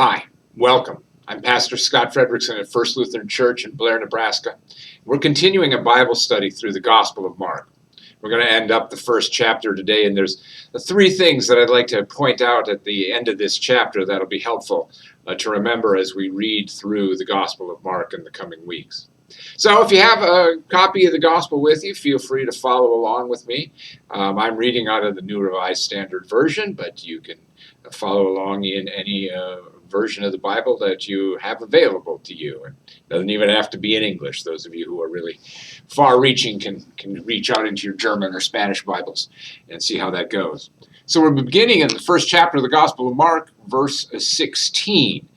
Hi, welcome. I'm Pastor Scott Fredrickson at First Lutheran Church in Blair, Nebraska. We're continuing a Bible study through the Gospel of Mark. We're going to end up the first chapter today, and there's three things that I'd like to point out at the end of this chapter that'll be helpful to remember as we read through the Gospel of Mark in the coming weeks. So if you have a copy of the Gospel with you, feel free to follow along with me. I'm reading out of the New Revised Standard Version, but you can follow along in any version of the Bible that you have available to you. And it doesn't even have to be in English. Those of you who are really far-reaching can reach out into your German or Spanish Bibles and see how that goes. So we're beginning in the first chapter of the Gospel of Mark, verse 16.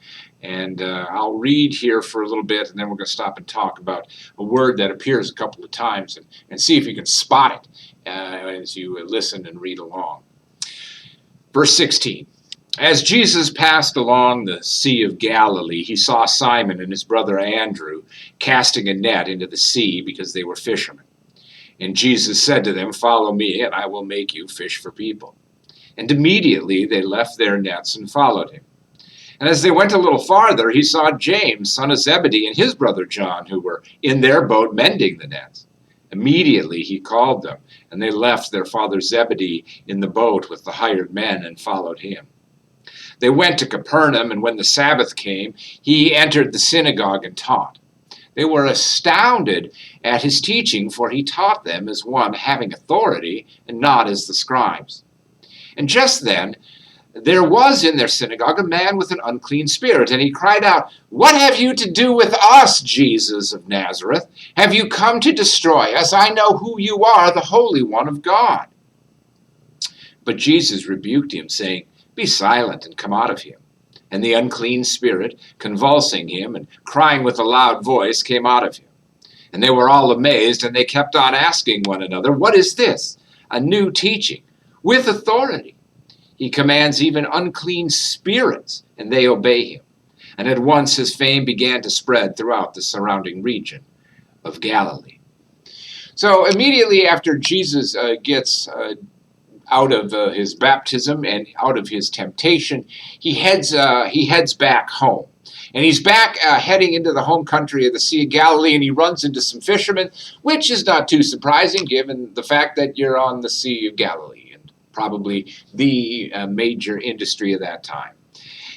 And I'll read here for a little bit, and then we're going to stop and talk about a word that appears a couple of times and see if you can spot it as you listen and read along. Verse 16. As Jesus passed along the Sea of Galilee, he saw Simon and his brother Andrew casting a net into the sea because they were fishermen. And Jesus said to them, "Follow me, and I will make you fish for people." And immediately they left their nets and followed him. And as they went a little farther, he saw James, son of Zebedee, and his brother John, who were in their boat mending the nets. Immediately he called them, and they left their father Zebedee in the boat with the hired men and followed him. They went to Capernaum, and when the Sabbath came, he entered the synagogue and taught. They were astounded at his teaching, for he taught them as one having authority and not as the scribes. And just then, there was in their synagogue a man with an unclean spirit, and he cried out, "What have you to do with us, Jesus of Nazareth? Have you come to destroy us? I know who you are, the Holy One of God." But Jesus rebuked him, saying, "Be silent and come out of him." And the unclean spirit, convulsing him and crying with a loud voice, came out of him. And they were all amazed, and they kept on asking one another, "What is this? A new teaching, with authority. He commands even unclean spirits, and they obey him." And at once his fame began to spread throughout the surrounding region of Galilee. So immediately after Jesus gets out of his baptism and out of his temptation, he heads back home. And he's back heading into the home country of the Sea of Galilee, and he runs into some fishermen, which is not too surprising given the fact that you're on the Sea of Galilee, probably the major industry of that time.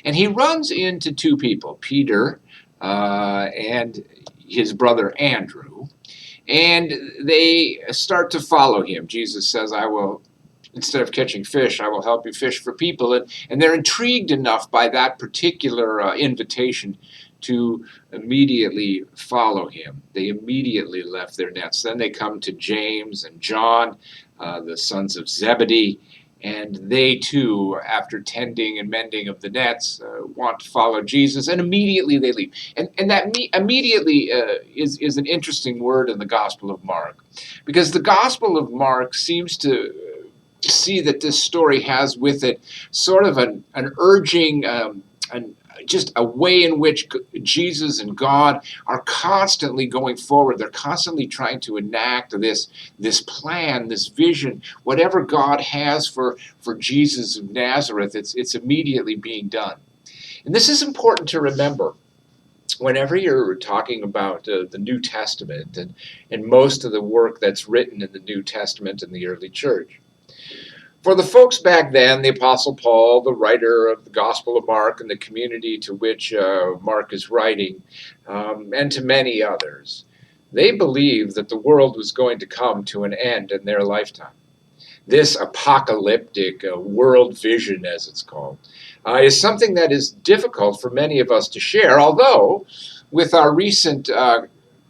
And he runs into two people, Peter and his brother Andrew, and they start to follow him. Jesus says, instead of catching fish, I will help you fish for people. And they're intrigued enough by that particular invitation to immediately follow him. They immediately left their nets. Then they come to James and John, the sons of Zebedee, and they too, after tending and mending of the nets, want to follow Jesus, and immediately they leave. And that immediately is an interesting word in the Gospel of Mark, because the Gospel of Mark seems to see that this story has with it sort of an urging, just a way in which Jesus and God are constantly going forward. They're constantly trying to enact this plan, this vision. Whatever God has for Jesus of Nazareth, it's immediately being done. And this is important to remember whenever you're talking about the New Testament and most of the work that's written in the New Testament in the early church. For the folks back then, the Apostle Paul, the writer of the Gospel of Mark, and the community to which Mark is writing, and to many others, they believed that the world was going to come to an end in their lifetime. This apocalyptic world vision, as it's called, is something that is difficult for many of us to share, although with our recent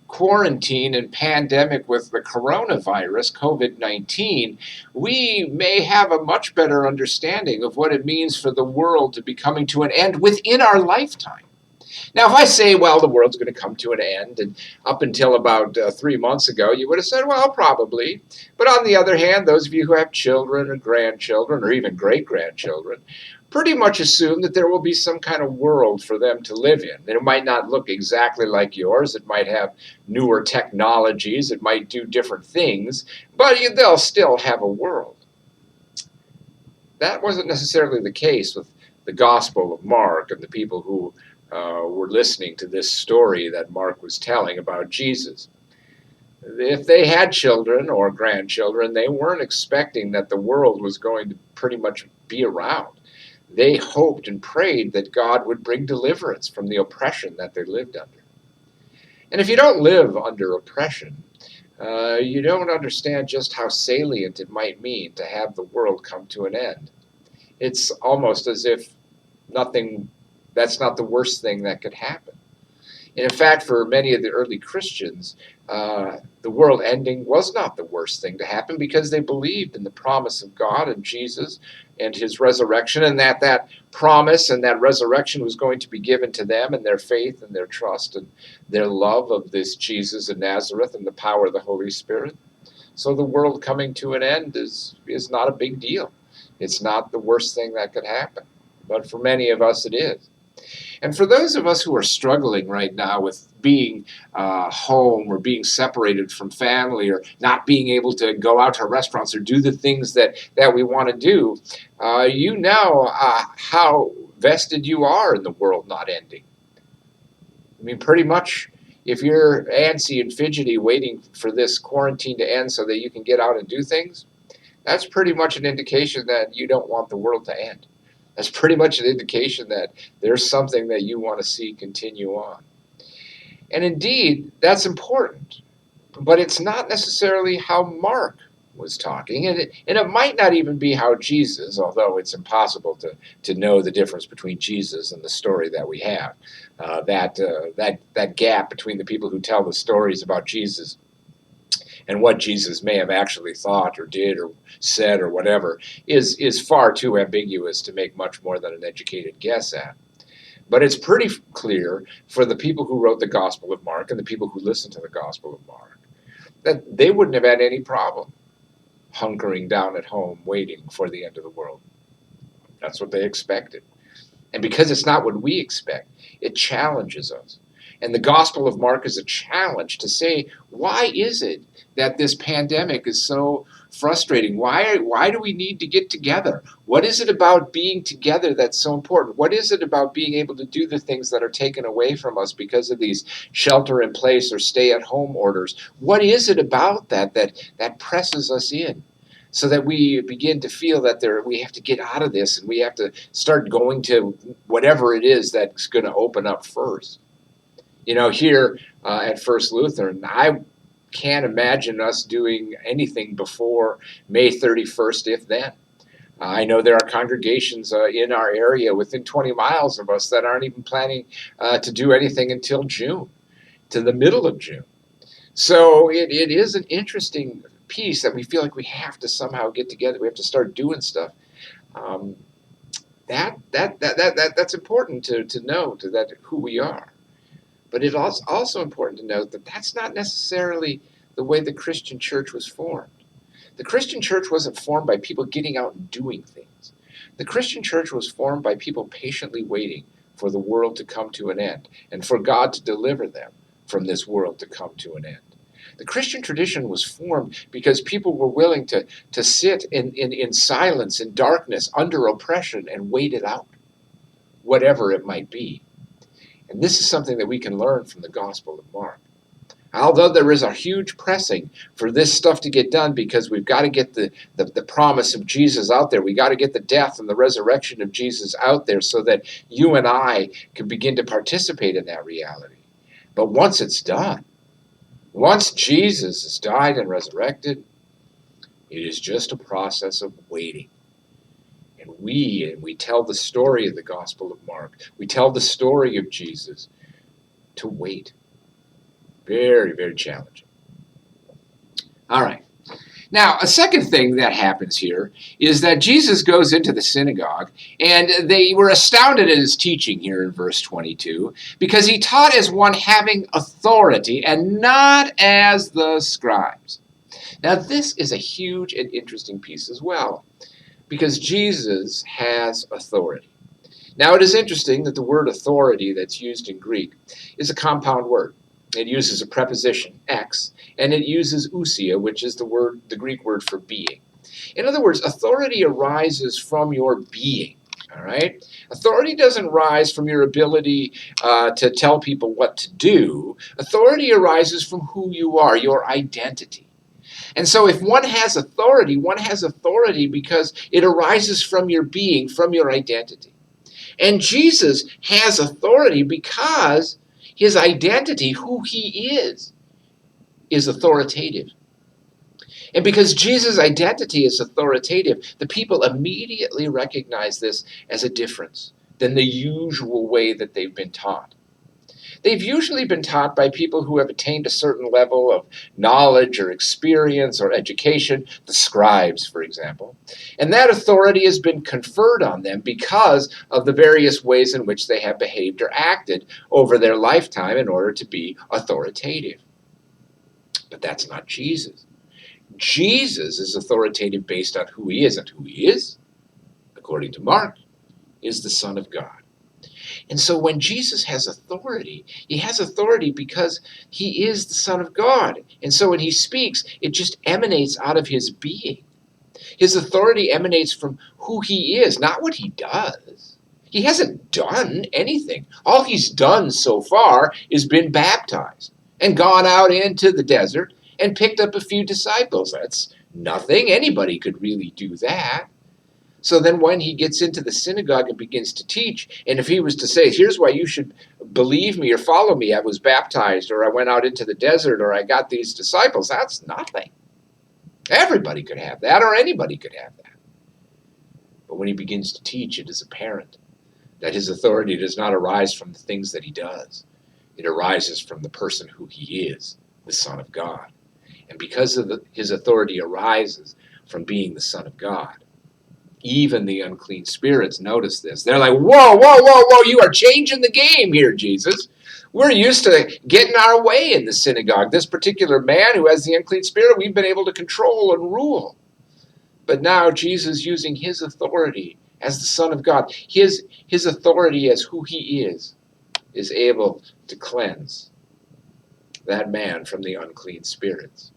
quarantine and pandemic with the coronavirus, COVID-19, we may have a much better understanding of what it means for the world to be coming to an end within our lifetime. Now, if I say, well, the world's going to come to an end, and up until about 3 months ago, you would have said, well, probably. But on the other hand, those of you who have children or grandchildren or even great-grandchildren pretty much assume that there will be some kind of world for them to live in. And it might not look exactly like yours. It might have newer technologies. It might do different things, but they'll still have a world. That wasn't necessarily the case with the Gospel of Mark and the people who were listening to this story that Mark was telling about Jesus. If they had children or grandchildren, they weren't expecting that the world was going to pretty much be around. They hoped and prayed that God would bring deliverance from the oppression that they lived under. And if you don't live under oppression, you don't understand just how salient it might mean to have the world come to an end. It's almost as if that's not the worst thing that could happen. And in fact, for many of the early Christians, the world ending was not the worst thing to happen because they believed in the promise of God and Jesus and his resurrection, and that promise and that resurrection was going to be given to them, and their faith and their trust and their love of this Jesus of Nazareth and the power of the Holy Spirit. So the world coming to an end is not a big deal. It's not the worst thing that could happen. But for many of us, it is. And for those of us who are struggling right now with being home or being separated from family or not being able to go out to restaurants or do the things that we want to do, you know how vested you are in the world not ending. I mean, pretty much if you're antsy and fidgety waiting for this quarantine to end so that you can get out and do things, that's pretty much an indication that you don't want the world to end. That's pretty much an indication that there's something that you want to see continue on. And indeed, that's important. But it's not necessarily how Mark was talking. And it might not even be how Jesus, although it's impossible to know the difference between Jesus and the story that we have. That gap between the people who tell the stories about Jesus and what Jesus may have actually thought or did or said or whatever is far too ambiguous to make much more than an educated guess at. But it's pretty clear for the people who wrote the Gospel of Mark and the people who listened to the Gospel of Mark that they wouldn't have had any problem hunkering down at home waiting for the end of the world. That's what they expected. And because it's not what we expect, it challenges us. And the Gospel of Mark is a challenge to say, why is it that this pandemic is so frustrating? Why do we need to get together? What is it about being together that's so important? What is it about being able to do the things that are taken away from us because of these shelter-in-place or stay-at-home orders? What is it about that presses us in so that we begin to feel that we have to get out of this and we have to start going to whatever it is that's going to open up first? You know, here at First Lutheran, I can't imagine us doing anything before May 31st, if then. I know there are congregations in our area within 20 miles of us that aren't even planning to do anything until June, to the middle of June. So it is an interesting piece that we feel like we have to somehow get together. We have to start doing stuff. That's important to know that who we are. But it's also important to note that that's not necessarily the way the Christian church was formed. The Christian church wasn't formed by people getting out and doing things. The Christian church was formed by people patiently waiting for the world to come to an end and for God to deliver them from this world to come to an end. The Christian tradition was formed because people were willing to sit in silence, in darkness, under oppression, and wait it out, whatever it might be. And this is something that we can learn from the Gospel of Mark. Although there is a huge pressing for this stuff to get done because we've got to get the promise of Jesus out there. We've got to get the death and the resurrection of Jesus out there so that you and I can begin to participate in that reality. But once it's done, once Jesus has died and resurrected, it is just a process of waiting. And we tell the story of the Gospel of Mark. We tell the story of Jesus to wait. Very, very challenging. All right. Now, a second thing that happens here is that Jesus goes into the synagogue, and they were astounded at his teaching here in verse 22, because he taught as one having authority and not as the scribes. Now, this is a huge and interesting piece as well, because Jesus has authority. Now, it is interesting that the word authority that's used in Greek is a compound word. It uses a preposition, ex, and it uses ousia, which is the Greek word for being. In other words, authority arises from your being. All right? Authority doesn't rise from your ability to tell people what to do. Authority arises from who you are, your identity. And so if one has authority because it arises from your being, from your identity. And Jesus has authority because his identity, who he is authoritative. And because Jesus' identity is authoritative, the people immediately recognize this as a difference than the usual way that they've been taught. They've usually been taught by people who have attained a certain level of knowledge or experience or education, the scribes, for example. And that authority has been conferred on them because of the various ways in which they have behaved or acted over their lifetime in order to be authoritative. But that's not Jesus. Jesus is authoritative based on who he is, and who he is, according to Mark, is the Son of God. And so when Jesus has authority, he has authority because he is the Son of God. And so when he speaks, it just emanates out of his being. His authority emanates from who he is, not what he does. He hasn't done anything. All he's done so far is been baptized and gone out into the desert and picked up a few disciples. That's nothing. Anybody could really do that. So then when he gets into the synagogue and begins to teach, and if he was to say, here's why you should believe me or follow me, I was baptized, or I went out into the desert, or I got these disciples, that's nothing. Everybody could have that, or anybody could have that. But when he begins to teach, it is apparent that his authority does not arise from the things that he does. It arises from the person who he is, the Son of God. And because of his authority arises from being the Son of God, even the unclean spirits notice this. They're like, whoa, you are changing the game here, Jesus. We're used to getting our way in the synagogue. This particular man who has the unclean spirit, we've been able to control and rule. But now Jesus, using his authority as the Son of God, his authority as who he is able to cleanse that man from the unclean spirits.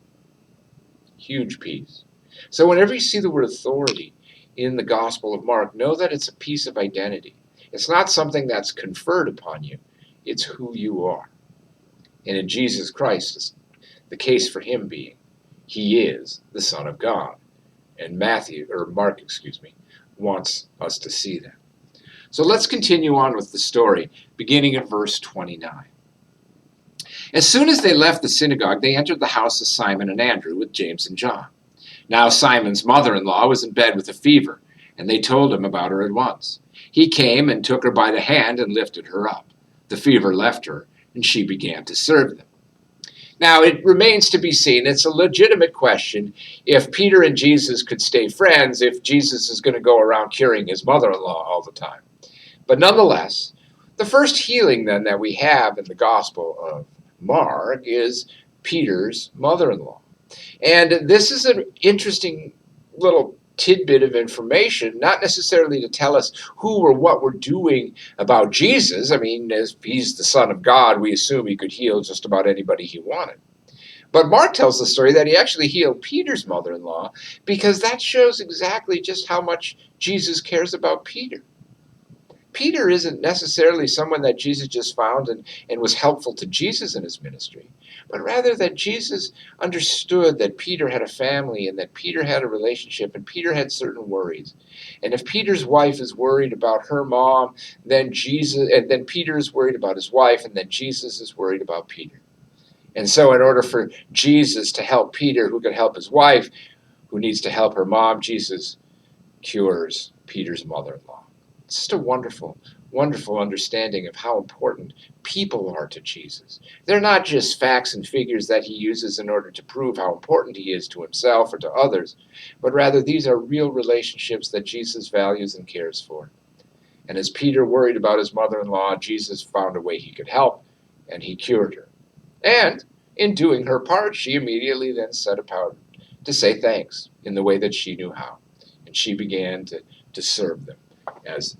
Huge piece. So whenever you see the word authority in the Gospel of Mark, know that it's a piece of identity. It's not something that's conferred upon you. It's who you are. And in Jesus Christ, the case for him being, he is the Son of God. And Mark wants us to see that. So let's continue on with the story, beginning at verse 29. As soon as they left the synagogue, they entered the house of Simon and Andrew with James and John. Now Simon's mother-in-law was in bed with a fever, and they told him about her at once. He came and took her by the hand and lifted her up. The fever left her, and she began to serve them. Now it remains to be seen, it's a legitimate question, if Peter and Jesus could stay friends if Jesus is going to go around curing his mother-in-law all the time. But nonetheless, the first healing then that we have in the Gospel of Mark is Peter's mother-in-law. And this is an interesting little tidbit of information, not necessarily to tell us who or what we're doing about Jesus. I mean, as he's the Son of God, we assume he could heal just about anybody he wanted. But Mark tells the story that he actually healed Peter's mother-in-law because that shows exactly just how much Jesus cares about Peter. Peter isn't necessarily someone that Jesus just found and was helpful to Jesus in his ministry, but rather that Jesus understood that Peter had a family and that Peter had a relationship and Peter had certain worries. And if Peter's wife is worried about her mom, then Peter is worried about his wife, and then Jesus is worried about Peter. And so in order for Jesus to help Peter, who could help his wife, who needs to help her mom, Jesus cures Peter's mother-in-law. It's just a wonderful, wonderful understanding of how important people are to Jesus. They're not just facts and figures that he uses in order to prove how important he is to himself or to others, but rather these are real relationships that Jesus values and cares for. And as Peter worried about his mother-in-law, Jesus found a way he could help, and he cured her. And in doing her part, she immediately then set about to say thanks in the way that she knew how. And she began to serve them, as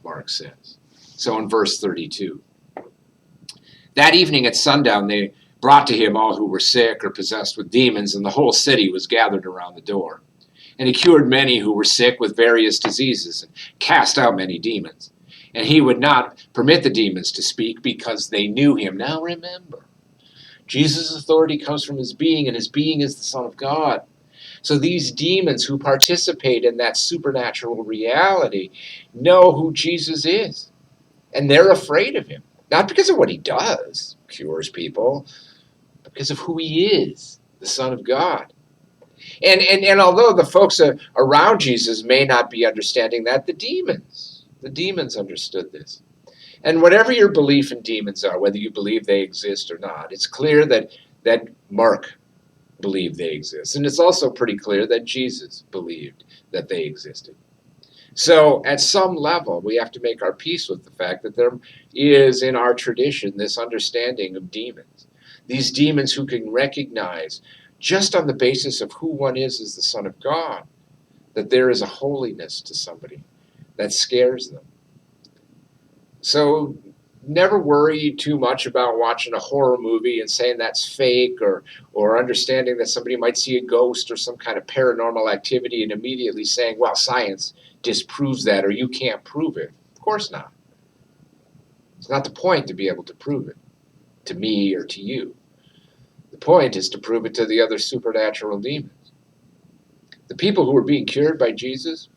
Mark says. So in verse 32, that evening at sundown they brought to him all who were sick or possessed with demons, and the whole city was gathered around the door. And he cured many who were sick with various diseases and cast out many demons. And he would not permit the demons to speak because they knew him. Now remember, Jesus' authority comes from his being, and his being is the Son of God. So these demons who participate in that supernatural reality know who Jesus is. And they're afraid of him. Not because of what he does, cures people, but because of who he is, the Son of God. And although the folks around Jesus may not be understanding that, the demons understood this. And whatever your belief in demons are, whether you believe they exist or not, it's clear that Mark believed they exist. And it's also pretty clear that Jesus believed that they existed. So at some level, we have to make our peace with the fact that there is in our tradition this understanding of demons. These demons who can recognize, just on the basis of who one is as the Son of God, that there is a holiness to somebody that scares them. So never worry too much about watching a horror movie and saying that's fake, or understanding that somebody might see a ghost or some kind of paranormal activity and immediately saying, well, science disproves that, or you can't prove it. Of course not. It's not the point to be able to prove it to me or to you. The point is to prove it to the other supernatural demons. The people who were being cured by Jesus,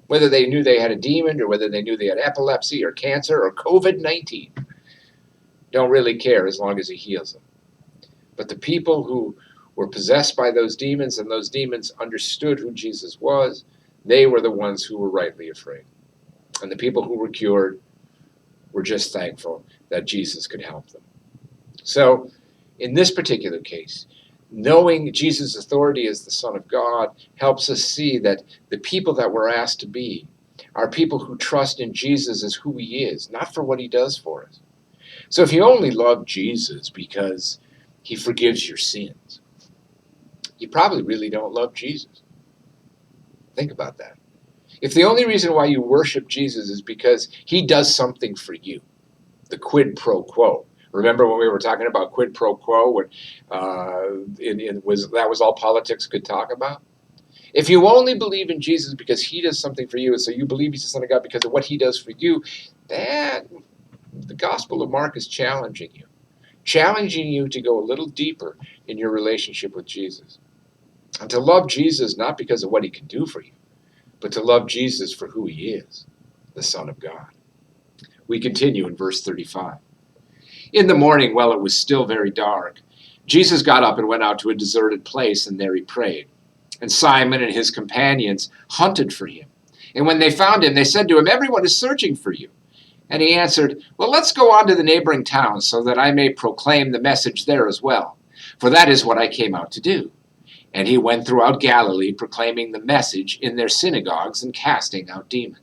whether they knew they had a demon or whether they knew they had epilepsy or cancer or COVID-19, don't really care as long as he heals them. But the people who were possessed by those demons and those demons understood who Jesus was, they were the ones who were rightly afraid. And the people who were cured were just thankful that Jesus could help them. So in this particular case, knowing Jesus' authority as the Son of God helps us see that the people that we're asked to be are people who trust in Jesus as who he is, not for what he does for us. So if you only love Jesus because he forgives your sins, you probably really don't love Jesus. Think about that. If the only reason why you worship Jesus is because he does something for you, the quid pro quo. Remember when we were talking about quid pro quo, when that was all politics could talk about? If you only believe in Jesus because he does something for you, and so you believe he's the Son of God because of what he does for you, that the Gospel of Mark is challenging you to go a little deeper in your relationship with Jesus. And to love Jesus not because of what he can do for you, but to love Jesus for who he is, the Son of God. We continue in verse 35. In the morning, while it was still very dark, Jesus got up and went out to a deserted place, and there he prayed. And Simon and his companions hunted for him. And when they found him, they said to him, "Everyone is searching for you." And he answered, "Well, let's go on to the neighboring towns so that I may proclaim the message there as well. For that is what I came out to do." And he went throughout Galilee, proclaiming the message in their synagogues and casting out demons.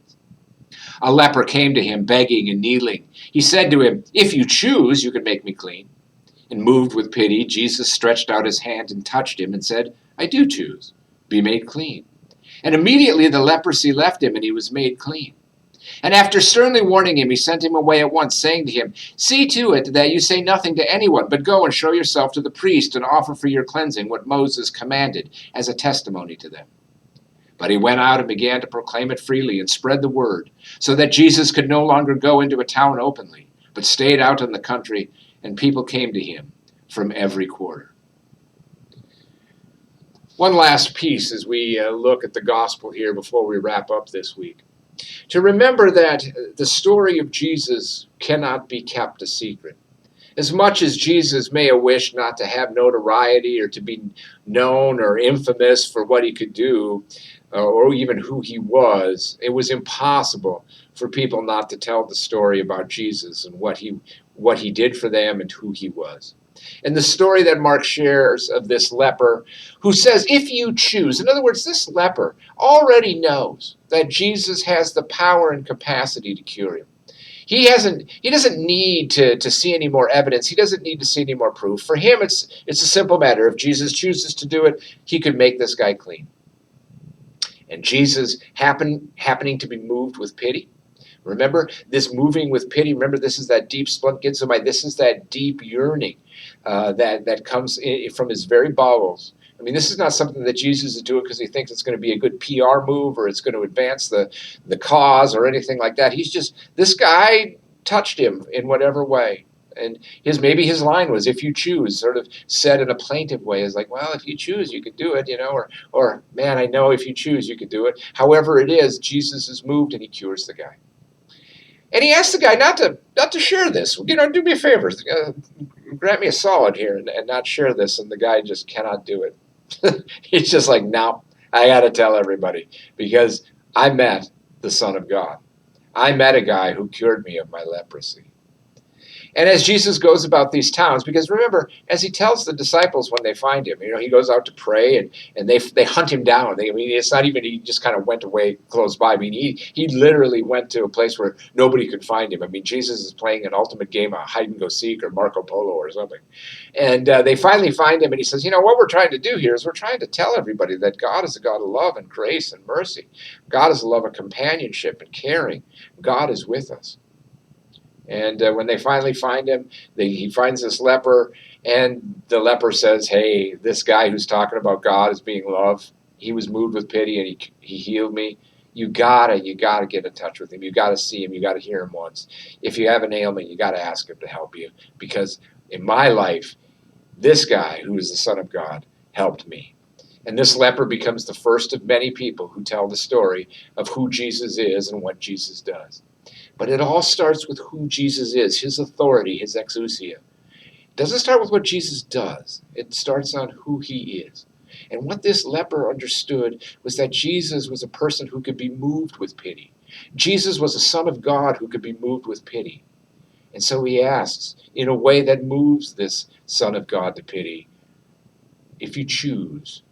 A leper came to him, begging and kneeling. He said to him, "If you choose, you can make me clean." And moved with pity, Jesus stretched out his hand and touched him and said, "I do choose. Be made clean." And immediately the leprosy left him, and he was made clean. And after sternly warning him, he sent him away at once, saying to him, "See to it that you say nothing to anyone, but go and show yourself to the priest and offer for your cleansing what Moses commanded as a testimony to them." But he went out and began to proclaim it freely and spread the word, so that Jesus could no longer go into a town openly, but stayed out in the country, and people came to him from every quarter. One last piece as we look at the gospel here before we wrap up this week. To remember that the story of Jesus cannot be kept a secret. As much as Jesus may have wished not to have notoriety or to be known or infamous for what he could do, or even who he was, it was impossible for people not to tell the story about Jesus and what he did for them and who he was. And the story that Mark shares of this leper who says, "If you choose," in other words, this leper already knows that Jesus has the power and capacity to cure him. He doesn't need to see any more evidence. He doesn't need to see any more proof. For him, it's a simple matter. If Jesus chooses to do it, he could make this guy clean. And Jesus happening to be moved with pity. Remember this moving with pity. Remember, this is that deep splunkinsomai. This is that deep yearning that comes from his very bowels. I mean, this is not something that Jesus is doing because he thinks it's going to be a good PR move or it's going to advance the cause or anything like that. This guy touched him in whatever way. And maybe his line was, if you choose, sort of said in a plaintive way, is like, well, if you choose, you could do it, or man, I know if you choose, you could do it. However it is, Jesus is moved and he cures the guy. And he asks the guy not to share this. Do me a favor, grant me a solid here and not share this. And the guy just cannot do it. He's just like, no, I got to tell everybody because I met the Son of God. I met a guy who cured me of my leprosy. And as Jesus goes about these towns, because remember, as he tells the disciples when they find him, he goes out to pray and they hunt him down. It's not even he just kind of went away close by. I mean, he literally went to a place where nobody could find him. I mean, Jesus is playing an ultimate game of hide and go seek or Marco Polo or something. And they finally find him and he says, what we're trying to do here is we're trying to tell everybody that God is a God of love and grace and mercy. God is a love of companionship and caring. God is with us. And when they finally find him, he finds this leper, and the leper says, hey, this guy who's talking about God as being love, he was moved with pity and he healed me. You gotta get in touch with him. You gotta see him. You gotta hear him once. If you have an ailment, you gotta ask him to help you. Because in my life, this guy who is the Son of God helped me. And this leper becomes the first of many people who tell the story of who Jesus is and what Jesus does. But it all starts with who Jesus is, his authority, his exousia. It doesn't start with what Jesus does. It starts on who he is. And what this leper understood was that Jesus was a person who could be moved with pity. Jesus was a Son of God who could be moved with pity. And so he asks, in a way that moves this Son of God to pity, if you choose,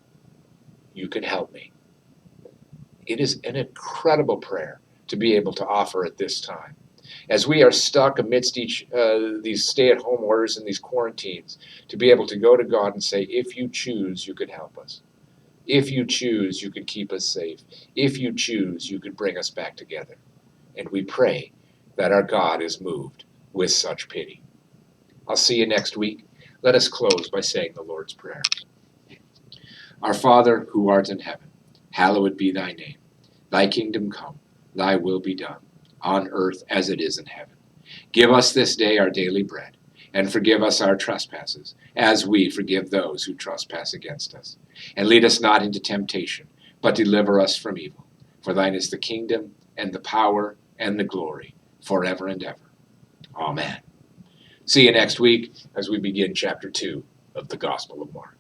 you can help me. It is an incredible prayer to be able to offer at this time. As we are stuck amidst these stay-at-home orders and these quarantines, to be able to go to God and say, if you choose, you could help us. If you choose, you could keep us safe. If you choose, you could bring us back together. And we pray that our God is moved with such pity. I'll see you next week. Let us close by saying the Lord's Prayer. Our Father, who art in heaven, hallowed be thy name. Thy kingdom come. Thy will be done, on earth as it is in heaven. Give us this day our daily bread, and forgive us our trespasses, as we forgive those who trespass against us. And lead us not into temptation, but deliver us from evil. For thine is the kingdom, and the power, and the glory, forever and ever. Amen. See you next week as we begin chapter 2 of the Gospel of Mark.